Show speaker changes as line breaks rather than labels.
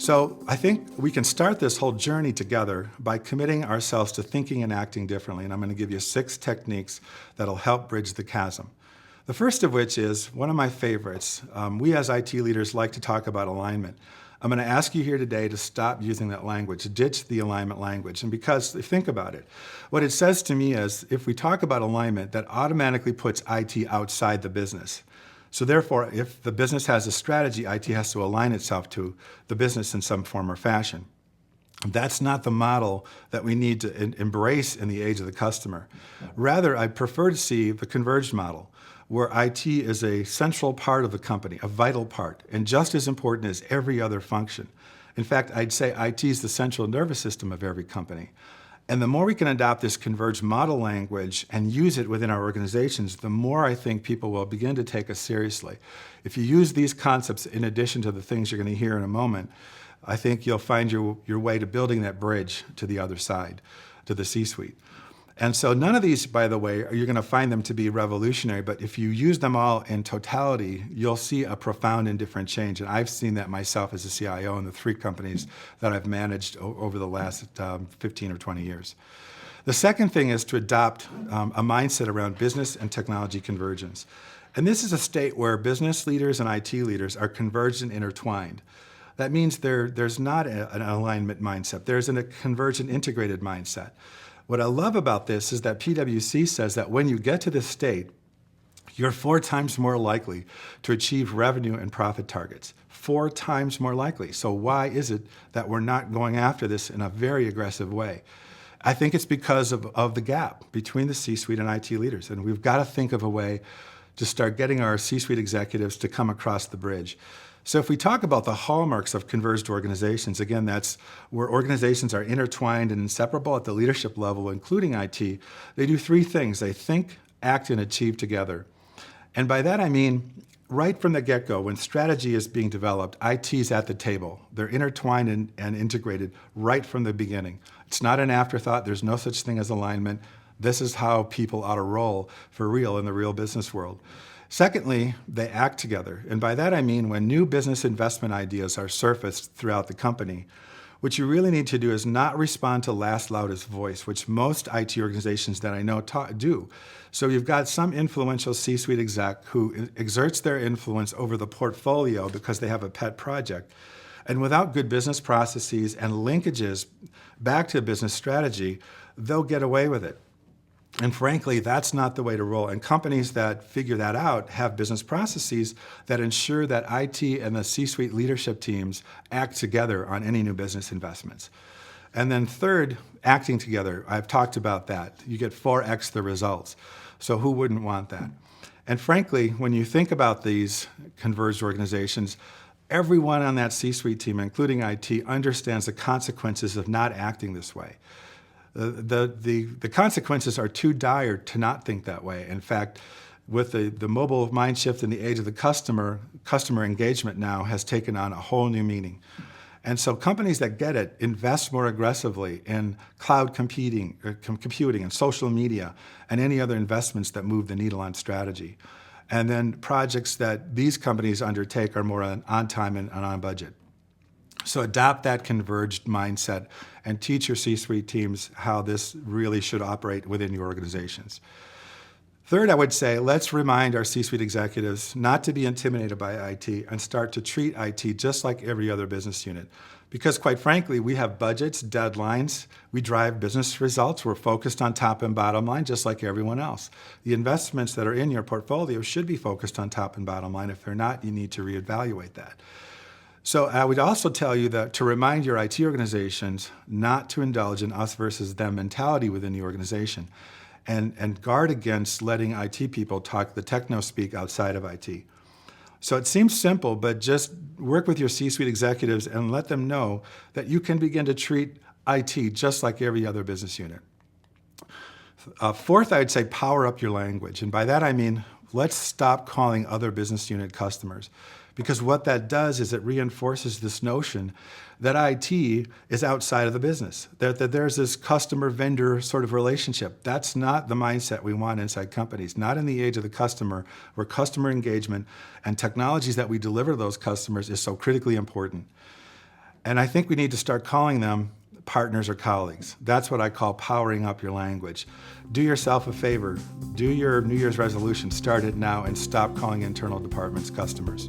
So I think we can start this whole journey together by committing ourselves to thinking and acting differently. And I'm going to give you 6 techniques that'll help bridge the chasm. The first of which is one of my favorites. We as IT leaders like to talk about alignment. I'm going to ask you here today to stop using that language, ditch the alignment language. And because, think about it, what it says to me is if we talk about alignment, that automatically puts IT outside the business. So therefore, if the business has a strategy, IT has to align itself to the business in some form or fashion. That's not the model that we need to embrace in the age of the customer. Rather, I prefer to see the converged model, where IT is a central part of the company, a vital part, and just as important as every other function. In fact, I'd say IT is the central nervous system of every company. And the more we can adopt this converged model language and use it within our organizations, the more I think people will begin to take us seriously. If you use these concepts in addition to the things you're going to hear in a moment, I think you'll find your way to building that bridge to the other side, to the C-suite. And so none of these, by the way, you're going to find them to be revolutionary, but if you use them all in totality, you'll see a profound and different change. And I've seen that myself as a CIO in the 3 companies that I've managed over the last 15 or 20 years. The second thing is to adopt a mindset around business and technology convergence. And this is a state where business leaders and IT leaders are converged and intertwined. That means there's not an alignment mindset. There's a convergent integrated mindset. What I love about this is that PwC says that when you get to this state, you're 4 times more likely to achieve revenue and profit targets. 4 times more likely. So why is it that we're not going after this in a very aggressive way? I think it's because of the gap between the C-suite and IT leaders. And we've got to think of a way to start getting our C-suite executives to come across the bridge. So if we talk about the hallmarks of converged organizations, again, that's where organizations are intertwined and inseparable at the leadership level, including IT. They do 3 things. They think, act, and achieve together. And by that I mean, right from the get-go, when strategy is being developed, IT is at the table. They're intertwined and integrated right from the beginning. It's not an afterthought. There's no such thing as alignment. This is how people ought to roll for real in the real business world. Secondly, they act together. And by that I mean when new business investment ideas are surfaced throughout the company, what you really need to do is not respond to last loudest voice, which most IT organizations that I know do. So you've got some influential C-suite exec who exerts their influence over the portfolio because they have a pet project. And without good business processes and linkages back to business strategy, they'll get away with it. And frankly, that's not the way to roll. And companies that figure that out have business processes that ensure that IT and the C-suite leadership teams act together on any new business investments. And then third, acting together. I've talked about that. You get 4x the results. So who wouldn't want that? And frankly, when you think about these converged organizations, everyone on that C-suite team, including IT, understands the consequences of not acting this way. The consequences are too dire to not think that way. In fact, with the mobile mind shift in the age of the customer engagement now has taken on a whole new meaning. And so companies that get it invest more aggressively in cloud computing and social media and any other investments that move the needle on strategy. And then projects that these companies undertake are more on time and on budget. So adopt that converged mindset and teach your C-suite teams how this really should operate within your organizations. Third, I would say, let's remind our C-suite executives not to be intimidated by IT and start to treat IT just like every other business unit. Because quite frankly, we have budgets, deadlines, we drive business results, we're focused on top and bottom line just like everyone else. The investments that are in your portfolio should be focused on top and bottom line. If they're not, you need to reevaluate that. So I would also tell you that to remind your IT organizations not to indulge in us versus them mentality within the organization and guard against letting IT people talk the techno speak outside of IT. So it seems simple, but just work with your C-suite executives and let them know that you can begin to treat IT just like every other business unit. Fourth, I'd say power up your language. And by that I mean, let's stop calling other business unit customers. Because what that does is it reinforces this notion that IT is outside of the business, that there's this customer-vendor sort of relationship. That's not the mindset we want inside companies, not in the age of the customer, where customer engagement and technologies that we deliver to those customers is so critically important. And I think we need to start calling them partners or colleagues. That's what I call powering up your language. Do yourself a favor. Do your New Year's resolution. Start it now and stop calling internal departments customers.